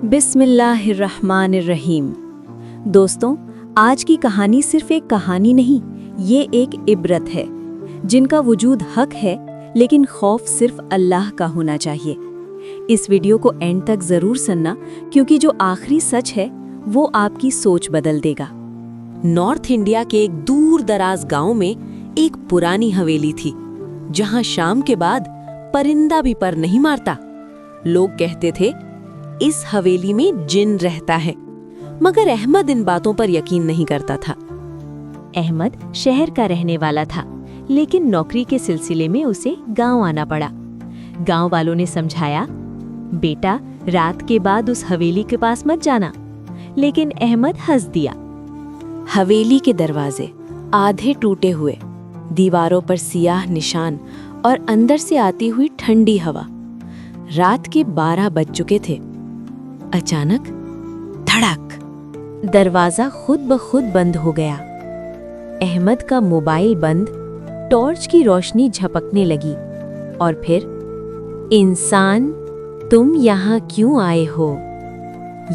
बिस्मिल्लाहिर्रहमानिर्रहीम। दोस्तों, आज की कहानी सिर्फ एक कहानी नहीं, ये एक इबरत है जिनका वजूद हक है, लेकिन खौफ सिर्फ अल्लाह का होना चाहिए। इस वीडियो को एंड तक ज़रूर सुनना, क्योंकि जो आखिरी सच है वो आपकी सोच बदल देगा। नॉर्थ इंडिया के एक दूर दराज गांव में एक पुरानी हवेली थी, जहां शाम के बाद परिंदा भी पर नहीं मारता। लोग कहते थे इस हवेली में जिन रहता है, मगर अहमद इन बातों पर यकीन नहीं करता था। अहमद शहर का रहने वाला था, लेकिन नौकरी के सिलसिले में उसे गांव आना पड़ा। गांव वालों ने समझाया, बेटा रात के बाद उस हवेली के पास मत जाना, लेकिन अहमद हंस दिया। हवेली के दरवाजे आधे टूटे हुए, दीवारों पर सियाह निशान और अंदर से आती हुई ठंडी हवा। रात के 12 बज चुके थे। अचानक धड़क, दरवाजा खुद ब खुद बंद हो गया। अहमद का मोबाइल बंद, टॉर्च की रोशनी झपकने लगी और फिर, इंसान तुम यहाँ क्यों आए हो?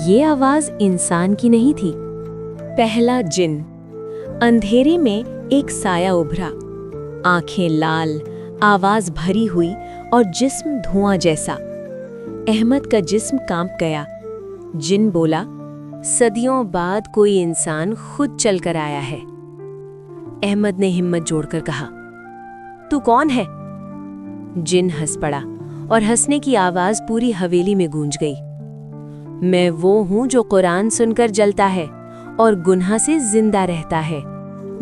ये आवाज इंसान की नहीं थी। पहला जिन। अंधेरे में एक साया उभरा, आंखें लाल, आवाज भरी हुई और जिस्म धुआं जैसा। अहमद का जिस्म कांप गया। जिन बोला, सदियों बाद कोई इंसान खुद चलकर आया है। अहमद ने हिम्मत जोड़कर कहा, तू कौन है? जिन हंस पड़ा और हंसने की आवाज पूरी हवेली में गूंज गई। मैं वो हूं जो कुरान सुनकर जलता है और गुनाह से जिंदा रहता है।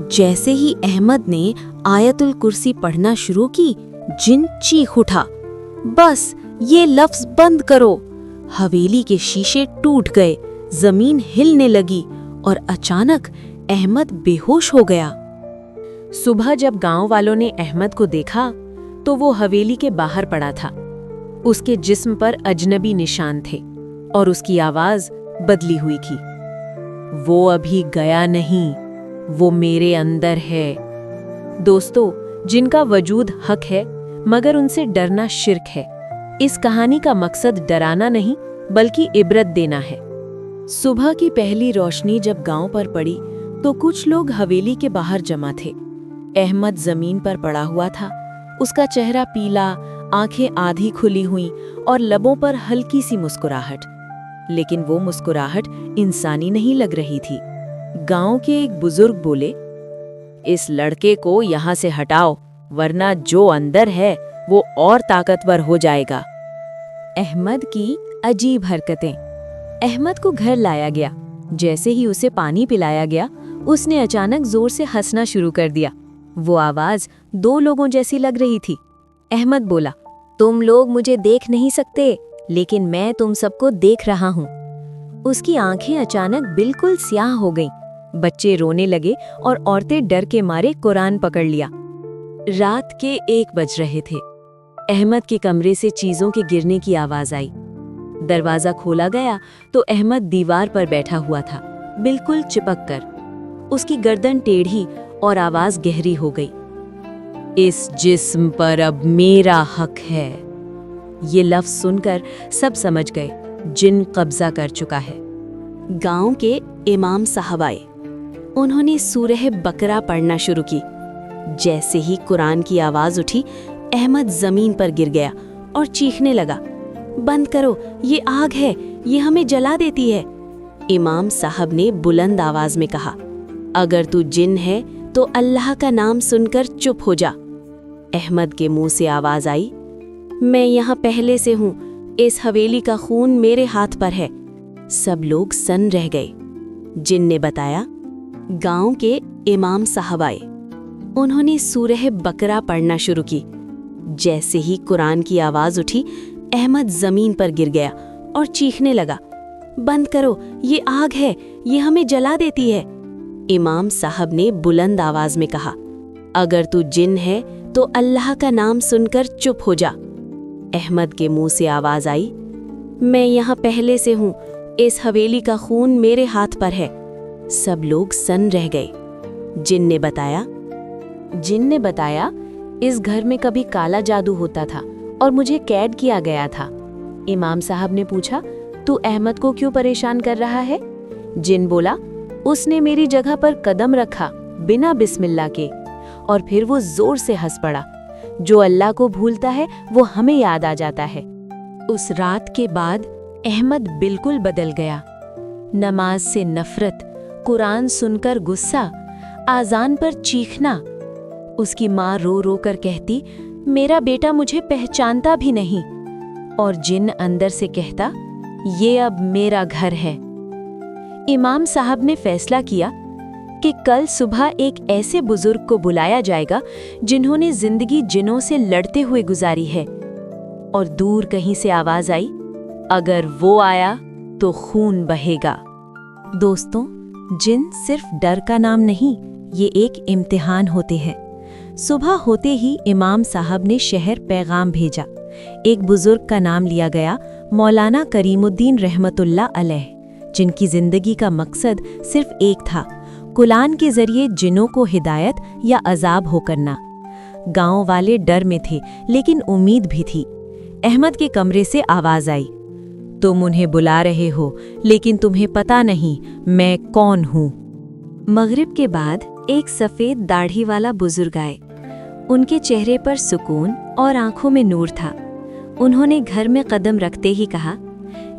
जैसे ही अहमद ने आयतुल कुर्सी पढ़ना शुरू की, जिन चीख उठा, बस ये लफ्ज बंद करो। हवेली के शीशे टूट गए, जमीन हिलने लगी और अचानक अहमद बेहोश हो गया। सुबह जब गांव वालों ने अहमद को देखा तो वो हवेली के बाहर पड़ा था। उसके जिस्म पर अजनबी निशान थे और उसकी आवाज बदली हुई थी। वो अभी गया नहीं, वो मेरे अंदर है। दोस्तों, जिनका वजूद हक है, मगर उनसे डरना शिर्क है। इस कहानी का मकसद डराना नहीं, बल्कि इबरत देना है। सुबह की पहली रोशनी जब गांव पर पड़ी तो कुछ लोग हवेली के बाहर जमा थे। अहमद जमीन पर पड़ा हुआ था। उसका चेहरा पीला, आंखें आधी खुली हुई और लबों पर हल्की सी मुस्कुराहट। लेकिन वो मुस्कुराहट इंसानी नहीं लग रही थी। गांव के एक बुजुर्ग बोले, इस लड़के को यहाँ से हटाओ, वरना जो अंदर है वो और ताकतवर हो जाएगा। अहमद की अजीब हरकतें। अहमद को घर लाया गया। जैसे ही उसे पानी पिलाया गया, उसने अचानक जोर से हंसना शुरू कर दिया। वो आवाज 2 लोगों जैसी लग रही थी। अहमद बोला, तुम लोग मुझे देख नहीं सकते, लेकिन मैं तुम सबको देख रहा हूँ। उसकी आंखें अचानक बिल्कुल स्याह हो गईं। बच्चे रोने लगे और औरतें डर के मारे कुरान पकड़ लिया। रात के 1 बज रहे थे। अहमद के कमरे से चीजों के गिरने की आवाज आई। दरवाजा खोला गया तो अहमद दीवार पर बैठा हुआ था, बिल्कुल चिपक कर। उसकी गर्दन टेढ़ी और आवाज गहरी हो गई, इस जिस्म पर अब मेरा हक है। ये लफ्ज सुनकर सब समझ गए, जिन कब्जा कर चुका है। गांव के इमाम साहब आए। उन्होंने सूरह बकरा पढ़ना शुरू की। जैसे ही कुरान की आवाज उठी, अहमद जमीन पर गिर गया और चीखने लगा, बंद करो, ये आग है, ये हमें जला देती है। इमाम साहब ने बुलंद आवाज में कहा, अगर तू जिन है तो अल्लाह का नाम सुनकर चुप हो जा। अहमद के मुंह से आवाज आई, मैं यहाँ पहले से हूँ, इस हवेली का खून मेरे हाथ पर है। सब लोग सन्न रह गए। जिन ने बताया, गांव के इमाम साहब आए। उन्होंने सूरह बकरा पढ़ना शुरू की। जैसे ही कुरान की आवाज उठी, अहमद जमीन पर गिर गया और चीखने लगा, बंद करो, ये आग है, ये हमें जला देती है। इमाम साहब ने बुलंद आवाज में कहा, अगर तू जिन है तो अल्लाह का नाम सुनकर चुप हो जा। अहमद के मुंह से आवाज आई, मैं यहाँ पहले से हूँ, इस हवेली का खून मेरे हाथ पर है। सब लोग सन्न रह गए। जिन ने बताया, इस घर में कभी काला जादू होता था और मुझे कैद किया गया था। इमाम साहब ने पूछा, تو احمد کو کیوں پریشان کر رہا ہے؟ جن بولا، اس نے میری جگہ پر قدم رکھا بنا بسم اللہ کے، اور پھر وہ زور سے ہنس پڑا۔ جو اللہ کو بھولتا ہے وہ ہمیں یاد آ جاتا ہے۔ اس رات کے بعد احمد بالکل بدل گیا۔ نماز سے نفرت، قرآن سن کر غصہ، آذان پر چیخنا۔ اس کی ماں رو رو کر کہتی، میرا بیٹا مجھے پہچانتا بھی نہیں، اور جن اندر سے کہتا، یہ اب میرا گھر ہے۔ امام صاحب نے فیصلہ کیا کہ کل صبح ایک ایسے بزرگ کو بلایا جائے گا جنہوں نے زندگی جنوں سے لڑتے ہوئے گزاری ہے، اور دور کہیں سے آواز آئی، اگر وہ آیا تو خون بہے گا۔ دوستوں، جن صرف ڈر کا نام نہیں، یہ ایک امتحان ہوتے ہیں۔ صبح ہوتے ہی امام صاحب نے شہر پیغام بھیجا۔ ایک بزرگ کا نام لیا گیا، مولانا کریم الدین رحمت اللہ علیہ، جن کی زندگی کا مقصد صرف ایک تھا، قرآن کے ذریعے جنوں کو ہدایت یا عذاب ہو کرنا۔ گاؤں والے ڈر میں تھے لیکن امید بھی تھی۔ احمد کے کمرے سے آواز آئی، تم انہیں بلا رہے ہو لیکن تمہیں پتہ نہیں میں کون ہوں۔ مغرب کے بعد ایک سفید داڑھی والا بزرگ آئے۔ ان کے چہرے پر سکون اور آنکھوں میں نور تھا۔ انہوں نے گھر میں قدم رکھتے ہی کہا،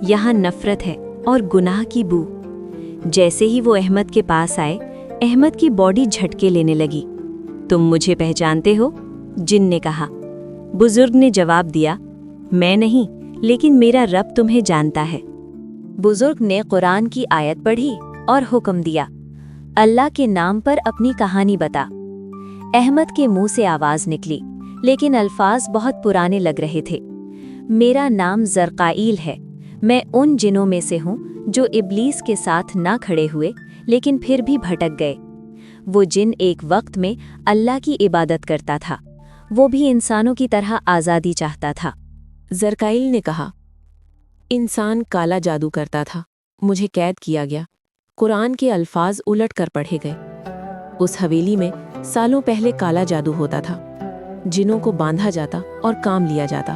یہاں نفرت ہے اور گناہ کی بو۔ جیسے ہی وہ احمد کے پاس آئے، احمد کی باڈی جھٹکے لینے لگی۔ تم مجھے پہچانتے ہو؟ جن نے کہا۔ بزرگ نے جواب دیا، میں نہیں، لیکن میرا رب تمہیں جانتا ہے۔ بزرگ نے قرآن کی آیت پڑھی اور حکم دیا، اللہ کے نام پر اپنی کہانی بتا۔ احمد کے منہ سے آواز نکلی، لیکن الفاظ بہت پرانے لگ رہے تھے۔ میرا نام زرقائیل ہے، میں ان جنوں میں سے ہوں جو ابلیس کے ساتھ نہ کھڑے ہوئے لیکن پھر بھی بھٹک گئے۔ وہ جن ایک وقت میں اللہ کی عبادت کرتا تھا، وہ بھی انسانوں کی طرح آزادی چاہتا تھا۔ زرقائیل نے کہا، انسان کالا جادو کرتا تھا، مجھے قید کیا گیا، قرآن کے الفاظ الٹ کر پڑھے گئے۔ اس حویلی میں سالوں پہلے کالا جادو ہوتا تھا، جنوں کو باندھا جاتا اور کام لیا جاتا۔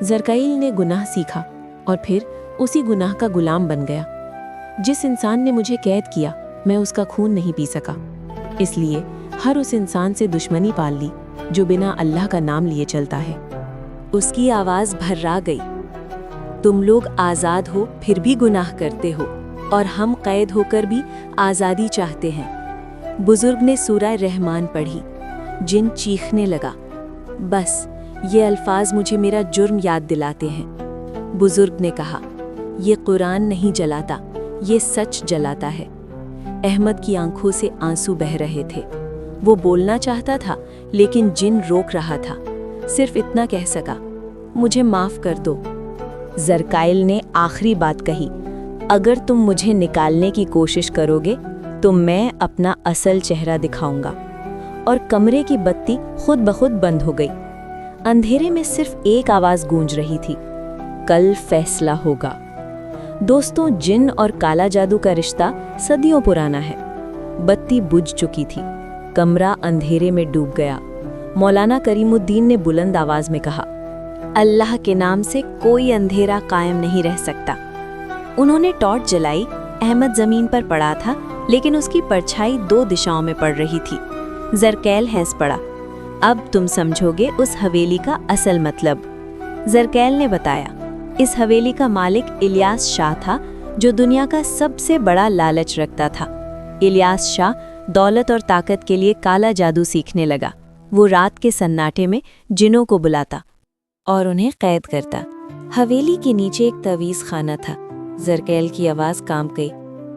زرقائیل نے گناہ سیکھا اور پھر اسی گناہ کا غلام بن گیا۔ جس انسان نے مجھے قید کیا، میں اس کا خون نہیں پی سکا، اس لیے ہر اس انسان سے دشمنی پال لی جو بنا اللہ کا نام لیے چلتا ہے۔ اس کی آواز بھرا گئی، تم لوگ آزاد ہو پھر بھی گناہ کرتے ہو، اور ہم قید ہو کر بھی آزادی چاہتے ہیں۔ بزرگ نے سورہ رحمان پڑھی۔ جن چیخنے لگا، بس یہ الفاظ مجھے میرا جرم یاد دلاتے ہیں۔ بزرگ نے کہا، یہ قرآن نہیں جلاتا، یہ سچ جلاتا ہے۔ احمد کی آنکھوں سے آنسو بہہ رہے تھے۔ وہ بولنا چاہتا تھا لیکن جن روک رہا تھا۔ صرف اتنا کہہ سکا، مجھے معاف کر دو۔ زرقائیل نے آخری بات کہی، اگر تم مجھے نکالنے کی کوشش کرو گے تو میں اپنا اصل چہرہ دکھاؤں گا۔ اور کمرے کی بتی خود بخود بند ہو گئی۔ اندھیرے میں صرف ایک آواز گونج رہی تھی، کل فیصلہ ہوگا۔ دوستوں، جن اور کالا جادو کا رشتہ صدیوں پرانا ہے۔ بتی بجھ چکی تھی، کمرہ اندھیرے میں ڈوب گیا۔ مولانا کریم الدین نے بلند آواز میں کہا، اللہ کے نام سے کوئی اندھیرا قائم نہیں رہ سکتا۔ انہوں نے ٹارچ جلائی۔ احمد زمین پر پڑا تھا لیکن اس کی پرچھائی 2 دشاؤں میں پڑ رہی تھی۔ زرقائیل ہنس پڑا، اب تم سمجھو گے اس حویلی کا اصل مطلب۔ زرقائیل نے بتایا، اس حویلی کا مالک الیاس شاہ تھا، جو دنیا کا سب سے بڑا لالچ رکھتا تھا۔ الیاس شاہ دولت اور طاقت کے لیے کالا جادو سیکھنے لگا۔ وہ رات کے سناٹے میں جنوں کو بلاتا اور انہیں قید کرتا۔ حویلی کے نیچے ایک تعویذ خانہ تھا۔ زرقائیل کی آواز کانپ گئی،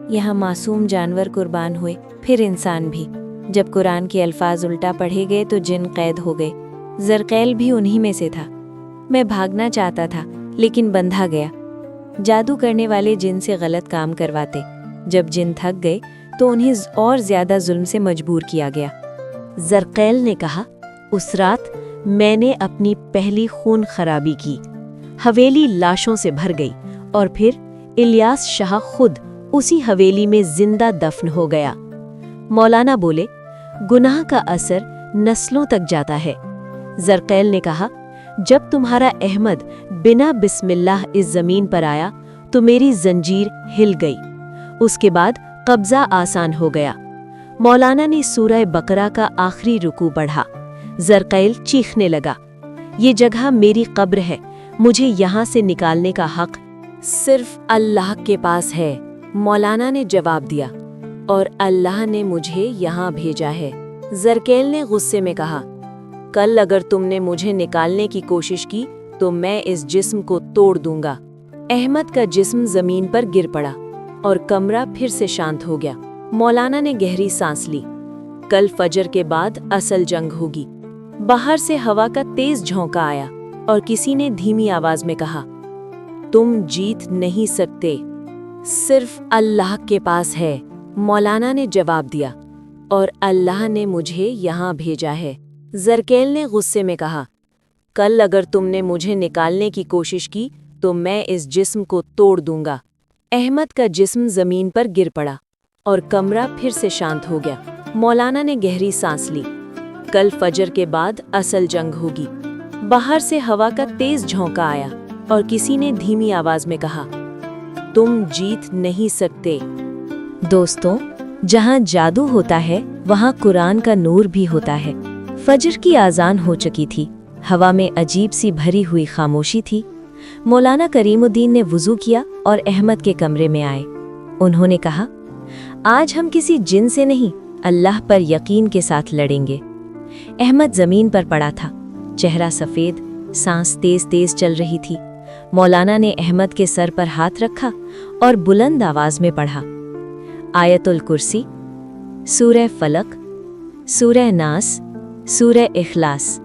یہاں معصوم جانور قربان ہوئے، پھر انسان بھی۔ جب قرآن کے الفاظ الٹا پڑھے گئے تو جن قید ہو گئے۔ زرقائیل بھی انہی میں سے تھا۔ میں بھاگنا چاہتا تھا لیکن بندھا گیا۔ جادو کرنے والے جن سے غلط کام کرواتے۔ جب جن تھک گئے تو انہیں اور زیادہ ظلم سے مجبور کیا گیا۔ زرقائیل نے کہا، اس رات میں نے اپنی پہلی خون خرابی کی۔ حویلی لاشوں سے بھر گئی اور پھر الیاس شاہ خود اسی حویلی میں زندہ دفن ہو گیا۔ مولانا بولے، گناہ کا اثر نسلوں تک جاتا ہے۔ زرقائیل نے کہا، जब तुम्हारा अहमद बिना बिस्मिल्लाह इस जमीन पर आया तो मेरी जंजीर हिल गई। उसके बाद कब्जा आसान हो गया। मौलाना ने सूरह बकरा का आखिरी रुकू पढ़ा। जरकैल चीखने लगा, ये जगह मेरी कब्र है, मुझे यहाँ से निकालने का हक सिर्फ अल्लाह के पास है। मौलाना ने जवाब दिया, और अल्लाह ने मुझे यहाँ भेजा है। जरकैल ने गुस्से में कहा, कल अगर तुमने मुझे निकालने की कोशिश की तो मैं इस जिस्म को तोड़ दूंगा। अहमद का जिस्म जमीन पर गिर पड़ा और कमरा फिर से शांत हो गया। मौलाना ने गहरी सांस ली। कल फजर के बाद असल जंग होगी। बाहर से हवा का तेज झोंका आया और किसी ने धीमी आवाज में कहा, तुम जीत नहीं सकते, सिर्फ अल्लाह के पास है। मौलाना ने जवाब दिया, और अल्लाह ने मुझे यहाँ भेजा है। जरकैल ने गुस्से में कहा, कल अगर तुमने मुझे निकालने की कोशिश की तो मैं इस जिस्म को तोड़ दूंगा। अहमद का जिस्म जमीन पर गिर पड़ा और कमरा फिर से शांत हो गया। मौलाना ने गहरी सांस ली। कल फजर के बाद असल जंग होगी। बाहर से हवा का तेज झोंका आया और किसी ने धीमी आवाज में कहा, तुम जीत नहीं सकते। दोस्तों, जहाँ जादू होता है वहाँ कुरान का नूर भी होता है। फजर की आज़ान हो चुकी थी। हवा में अजीब सी भरी हुई खामोशी थी। मौलाना करीमुद्दीन ने वुज़ू किया और अहमद के कमरे में आए। उन्होंने कहा, आज हम किसी जिन से नहीं, अल्लाह पर यकीन के साथ लड़ेंगे। अहमद जमीन पर पड़ा था, चेहरा सफ़ेद, सांस तेज तेज चल रही थी। मौलाना ने अहमद के सर पर हाथ रखा और बुलंद आवाज में पढ़ा, आयतुल कुर्सी, सूरह फलक, सूरह नास, सूरह इखलास।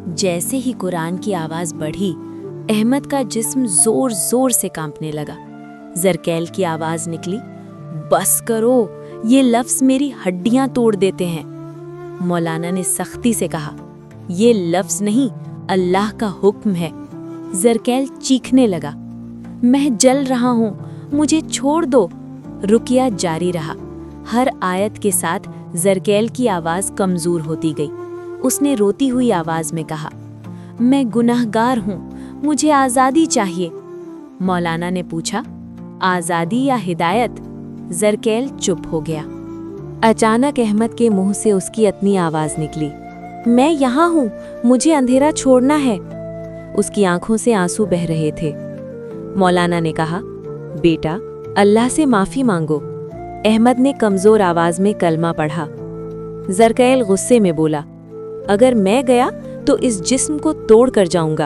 जैसे ही कुरान की आवाज बढ़ी, अहमद का जिस्म जोर जोर से कांपने लगा। जरकैल की आवाज निकली, बस करो, ये लफ्ज मेरी हड्डियां तोड़ देते हैं। मौलाना ने सख्ती से कहा, ये लफ्ज नहीं, अल्लाह का हुक्म है। जरकैल चीखने लगा, मैं जल रहा हूँ, मुझे छोड़ दो। रुकिया जारी रहा। हर आयत के साथ जरकैल की आवाज कमजोर होती गई। उसने रोती हुई आवाज में कहा, मैं गुनाहगार हूँ, मुझे आज़ादी चाहिए। मौलाना ने पूछा, आज़ादी या हिदायत? जरकैल चुप हो गया। अचानक अहमद के मुंह से उसकी अपनी आवाज निकली, मैं यहाँ हूँ, मुझे अंधेरा छोड़ना है। उसकी आंखों से आंसू बह रहे थे। मौलाना ने कहा, बेटा, अल्लाह से माफी मांगो। अहमद ने कमजोर आवाज में कलमा पढ़ा। जरकैल गुस्से में बोला, अगर मैं गया तो इस जिस्म को तोड़ कर जाऊंगा।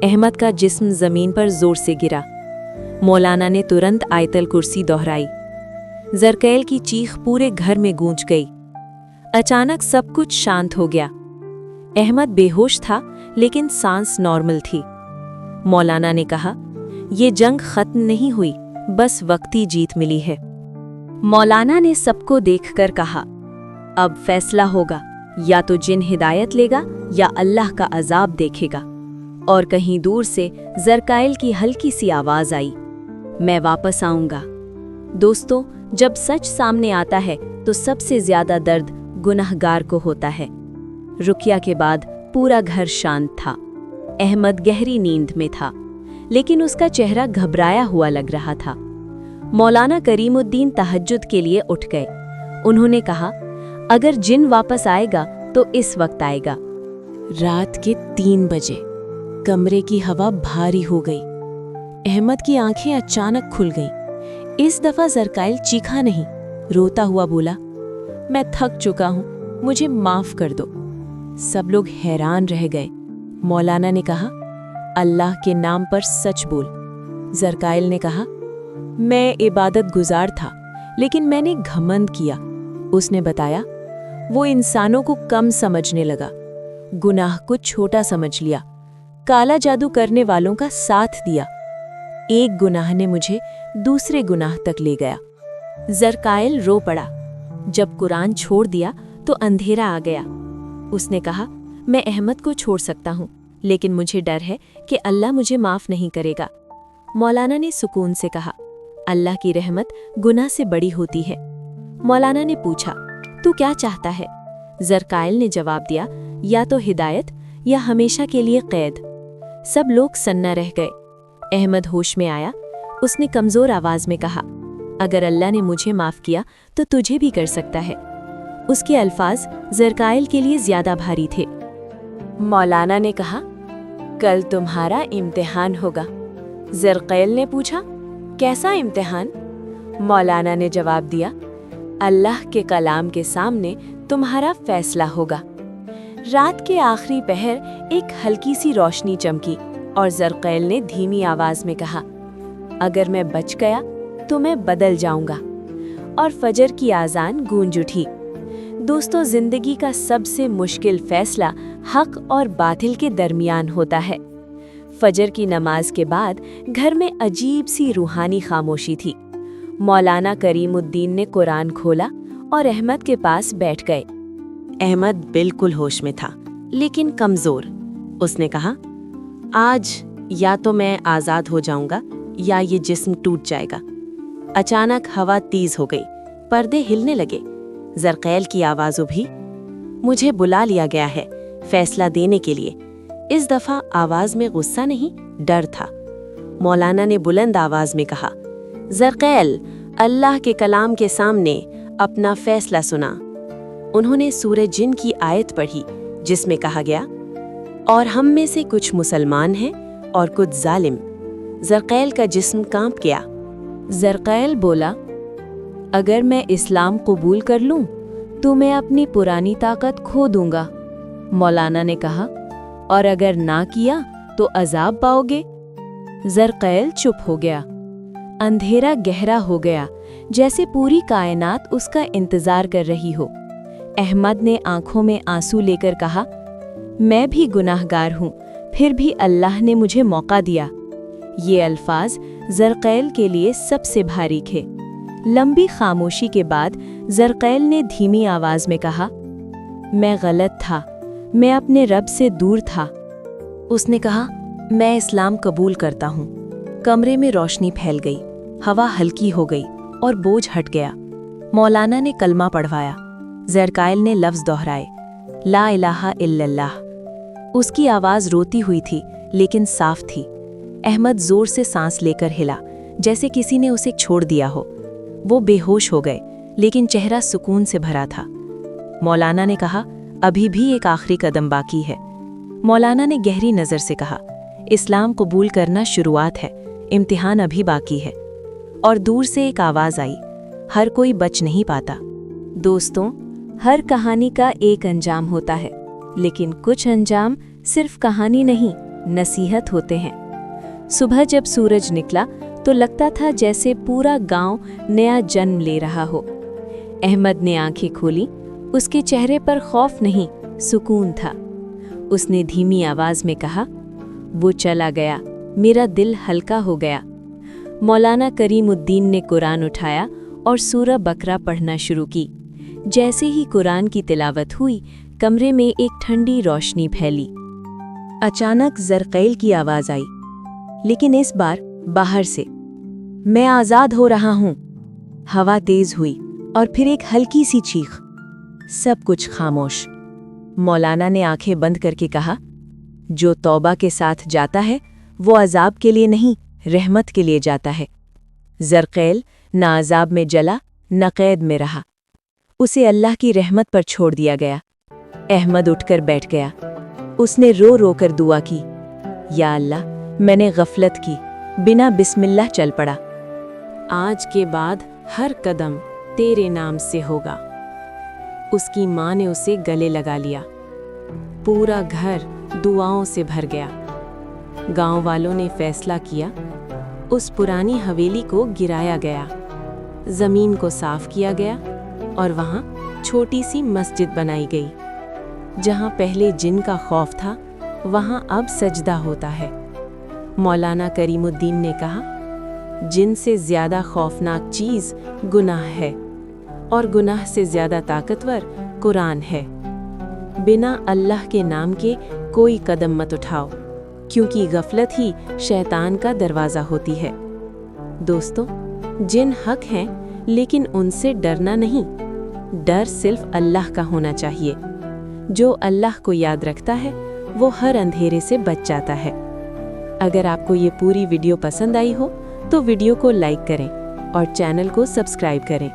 अहमद का जिस्म जमीन पर जोर से गिरा। मौलाना ने तुरंत आयतल कुर्सी दोहराई। जरकैल की चीख पूरे घर में गूंज गई। अचानक सब कुछ शांत हो गया। अहमद बेहोश था, लेकिन सांस नॉर्मल थी। मौलाना ने कहा, ये जंग खत्म नहीं हुई, बस वक्ती जीत मिली है। मौलाना ने सबको देखकर कहा, अब फैसला होगा, या तो जिन हिदायत लेगा या अल्लाह का अजाब देखेगा। और कहीं दूर से जरकैल की हल्की सी आवाज आई, मैं वापस आऊंगा। दोस्तों, जब सच सामने आता है तो सबसे ज्यादा दर्द गुनहगार को होता है। रुकिया के बाद पूरा घर शांत था। अहमद गहरी नींद में था, लेकिन उसका चेहरा घबराया हुआ लग रहा था। मौलाना करीमुद्दीन तहज्जुद के लिए उठ गए। उन्होंने कहा, अगर जिन वापस आएगा तो इस वक्त आएगा। रात के 3 बजे कमरे की हवा भारी हो गई। अहमद की आंखें अचानक खुल गईं। इस दफा जरकैल चीखा नहीं, रोता हुआ बोला, मैं थक चुका हूं, मुझे माफ कर दो। सब लोग हैरान रह गए। मौलाना ने कहा, अल्लाह के नाम पर सच बोल। जरकैल ने कहा, मैं इबादत गुजार था, लेकिन मैंने घमंड किया। उसने बताया, वो इंसानों को कम समझने लगा, गुनाह को छोटा समझ लिया, काला जादू करने वालों का साथ दिया। एक गुनाह ने मुझे दूसरे गुनाह तक ले गया। जरकैल रो पड़ा। जब कुरान छोड़ दिया तो अंधेरा आ गया। उसने कहा, मैं अहमद को छोड़ सकता हूँ, लेकिन मुझे डर है कि अल्लाह मुझे माफ नहीं करेगा। मौलाना ने सुकून से कहा, अल्लाह की रहमत गुनाह से बड़ी होती है। मौलाना ने पूछा, तू क्या चाहता है? जरकैल ने जवाब दिया, या तो हिदायत या हमेशा के लिए कैद। सब लोग सन्ना रह गए। अहमद होश में आया। उसने कमजोर आवाज में कहा, अगर अल्लाह ने मुझे माफ किया तो तुझे भी कर सकता है। उसके अल्फाज ज़रकाइल के लिए ज्यादा भारी थे। मौलाना ने कहा, कल तुम्हारा इम्तिहान होगा। ज़रकाइल ने पूछा, कैसा इम्तिहान? मौलाना ने जवाब दिया, अल्लाह के कलाम के सामने तुम्हारा फैसला होगा। रात के आखिरी पहर एक हल्की सी रोशनी चमकी और ज़रकाइल ने धीमी आवाज में कहा, अगर मैं बच गया तो मैं बदल जाऊंगा। और फजर की आज़ान गूंज उठी। दोस्तों, जिंदगी का सबसे मुश्किल फैसला हक और बातिल के दरमियान होता है। फजर की नमाज के बाद घर में अजीब सी रूहानी खामोशी थी। मौलाना करीमुद्दीन ने कुरान खोला और अहमद के पास बैठ गए। अहमद बिल्कुल होश में था, लेकिन कमजोर। उसने कहा, आज या तो मैं आज़ाद हो जाऊंगा या ये जिस्म टूट जाएगा। अचानक हवा तेज हो गई, पर्दे हिलने लगे। ज़रकाइल की आवाज़ उभी, मुझे बुला लिया गया है फैसला देने के लिए। इस दफा आवाज में गुस्सा नहीं, डर था। मौलाना ने बुलंद आवाज में कहा, ज़रकाइल, अल्लाह के कलाम के सामने अपना फैसला सुना। उन्होंने सूरह जिन की आयत पढ़ी, जिसमें कहा गया, और हम में से कुछ मुसलमान हैं और कुछ जालिम। ज़रकाइल का जिस्म कांप गया। ज़रकाइल बोला, अगर मैं इस्लाम कबूल कर लूं तो मैं अपनी पुरानी ताकत खो दूंगा। मौलाना ने कहा, और अगर ना किया तो अजाब पाओगे। ज़रकाइल चुप हो गया। अंधेरा गहरा हो गया, जैसे पूरी कायनात उसका इंतजार कर रही हो। अहमद ने आंखों में आंसू लेकर कहा, मैं भी गुनाहगार हूँ, फिर भी अल्लाह ने मुझे मौका दिया। ये अल्फाज ज़रकाइल के लिए सबसे भारी थे। लंबी खामोशी के बाद ज़रकाइल ने धीमी आवाज में कहा, मैं गलत था, मैं अपने रब से दूर था। उसने कहा, मैं इस्लाम कबूल करता हूँ। कमरे में रोशनी फैल गई, हवा हल्की हो गई और बोझ हट गया। मौलाना ने कलमा पढ़वाया। ज़रकाइल ने लफ्ज़ दोहराए, ला इलाहा इल्लल्लाह। उसकी आवाज़ रोती हुई थी, लेकिन साफ थी। अहमद जोर से सांस लेकर हिला, जैसे किसी ने उसे छोड़ दिया हो। वो बेहोश हो गए, लेकिन चेहरा सुकून से भरा था। मौलाना ने कहा, अभी भी एक आखिरी कदम बाकी है। मौलाना ने गहरी नज़र से कहा, इस्लाम कबूल करना शुरुआत है, इम्तिहान अभी बाकी है। और दूर से एक आवाज़ आई, हर कोई बच नहीं पाता। दोस्तों, हर कहानी का एक अंजाम होता है, लेकिन कुछ अंजाम सिर्फ कहानी नहीं, नसीहत होते हैं। सुबह जब सूरज निकला तो लगता था जैसे पूरा गांव नया जन्म ले रहा हो। अहमद ने आंखें खोली। उसके चेहरे पर खौफ नहीं, सुकून था। उसने धीमी आवाज में कहा, वो चला गया, मेरा दिल हल्का हो गया। मौलाना करीमुद्दीन ने कुरान उठाया और सूरह बकरा पढ़ना शुरू की। जैसे ही कुरान की तिलावत हुई, कमरे में एक ठंडी रोशनी फैली। अचानक ज़रकाइल की आवाज आई, लेकिन इस बार बाहर से, मैं आज़ाद हो रहा हूँ। हवा तेज हुई और फिर एक हल्की सी चीख। सब कुछ खामोश। मौलाना ने आंखें बंद करके कहा, जो तौबा के साथ जाता है वो अजाब के लिए नहीं, रहमत के लिए जाता है। ज़रकाइल न अजाब में जला, न कैद में रहा। उसे अल्लाह की रहमत पर छोड़ दिया गया। अहमद उठकर बैठ गया। उसने रो रो कर दुआ की, या अल्लाह, मैंने गफलत की, बिना बिस्मिल्लाह चल पड़ा। आज के बाद हर कदम तेरे नाम से होगा। उसकी माँ ने उसे गले लगा लिया। पूरा घर दुआओं से भर गया। गांव वालों ने फैसला किया, उस पुरानी हवेली को गिराया गया, जमीन को साफ किया गया और वहां छोटी सी मस्जिद बनाई गई। जहां पहले जिन का खौफ था, वहां अब सजदा होता है। मौलाना करीमुद्दीन ने कहा, जिन से ज्यादा खौफनाक चीज गुनाह है और गुनाह से ज्यादा ताकतवर कुरान है। बिना अल्लाह के नाम के कोई कदम मत उठाओ, क्योंकि गफलत ही शैतान का दरवाज़ा होती है। दोस्तों, जिन हक हैं, लेकिन उनसे डरना नहीं। डर सिर्फ अल्लाह का होना चाहिए। जो अल्लाह को याद रखता है, वो हर अंधेरे से बच जाता है। अगर आपको ये पूरी वीडियो पसंद आई हो तो वीडियो को लाइक करें और चैनल को सब्सक्राइब करें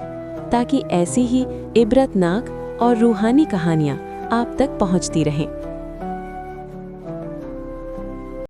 ताकि ऐसी ही इबरतनाक और रूहानी कहानियाँ आप तक पहुँचती रहें।